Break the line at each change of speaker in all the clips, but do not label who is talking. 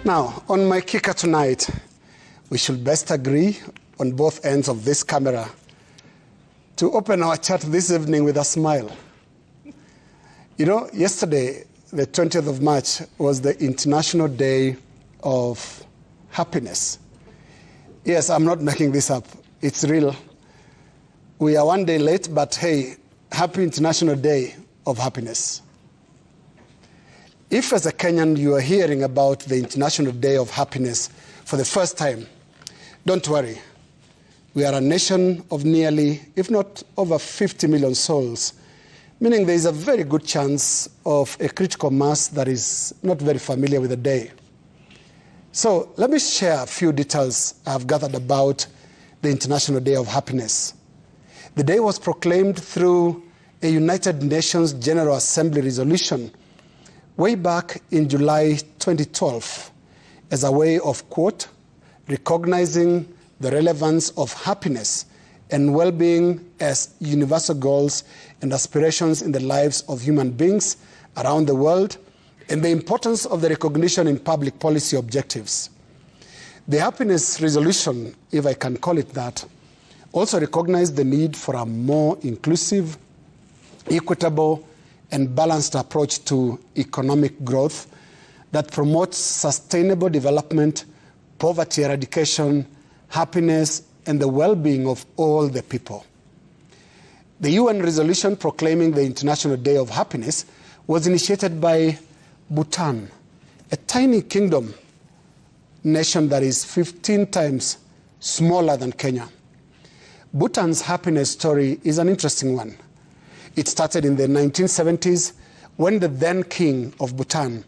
Now, on my kicker tonight, we should best agree on both ends of this camera to open our chat this evening with a smile. You know, yesterday, the 20th of March, was the International Day of Happiness. Yes, I'm not making this up. It's real. We are one day late, but hey, happy International Day of Happiness. If as a Kenyan you are hearing about the International Day of Happiness for the first time, don't worry. We are a nation of nearly, if not over 50 million souls, meaning there is a very good chance of a critical mass that is not very familiar with the day. So let me share a few details I've gathered about the International Day of Happiness. The day was proclaimed through a United Nations General Assembly resolution way back in July 2012 as a way of, quote, recognizing the relevance of happiness and well-being as universal goals and aspirations in the lives of human beings around the world, and the importance of the recognition in public policy objectives. The happiness resolution, if I can call it that, also recognized the need for a more inclusive, equitable, and balanced approach to economic growth that promotes sustainable development, poverty eradication, happiness, and the well-being of all the people. The UN resolution proclaiming the International Day of Happiness was initiated by Bhutan, a tiny kingdom nation that is 15 times smaller than Kenya. Bhutan's happiness story is an interesting one. It started in the 1970s when the then king of Bhutan,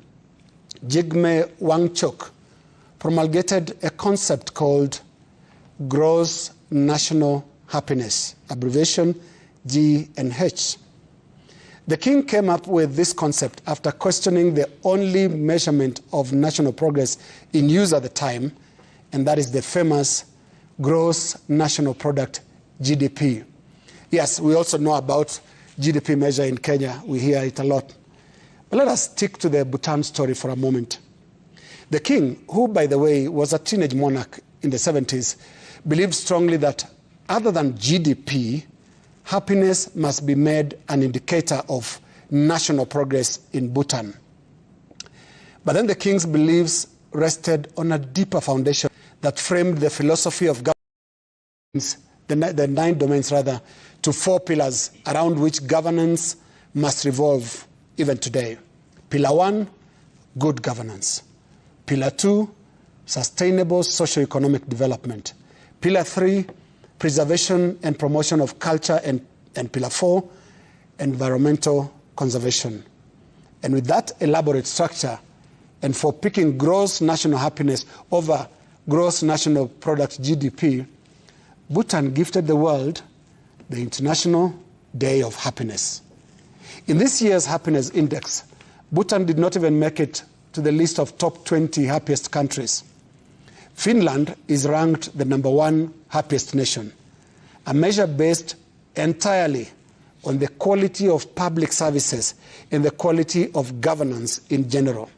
Jigme Wangchuk, promulgated a concept called gross national happiness, abbreviation G&H. The king came up with this concept after questioning the only measurement of national progress in use at the time, and that is the famous gross national product, GDP. Yes, we also know about GDP measure in Kenya. We hear it a lot. But let us stick to the Bhutan story for a moment. The king, who, by the way, was a teenage monarch in the 70s, believed strongly that other than GDP, happiness must be made an indicator of national progress in Bhutan. But then the king's beliefs rested on a deeper foundation that framed the philosophy of governance, the 9 domains rather, to 4 pillars around which governance must revolve even today. Pillar 1, good governance. Pillar 2, sustainable socio-economic development. Pillar 3, preservation and promotion of culture, and Pillar 4, environmental conservation. And with that elaborate structure, and for picking gross national happiness over gross national product GDP, Bhutan gifted the world the International Day of Happiness. In this year's happiness index, Bhutan did not even make it to the list of top 20 happiest countries. Finland is ranked the #1 happiest nation, a measure based entirely on the quality of public services and the quality of governance in general.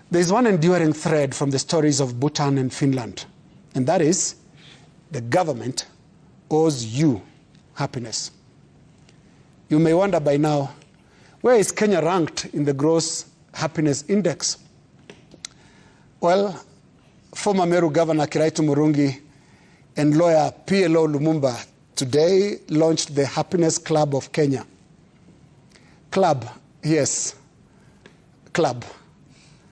There is one enduring thread from the stories of Bhutan and Finland, and that is the government owes you happiness. You may wonder by now, where is Kenya ranked in the gross happiness index? Well, former Meru Governor Kiraitu Murungi and lawyer PLO Lumumba today launched the Happiness Club of Kenya. Club, yes, club.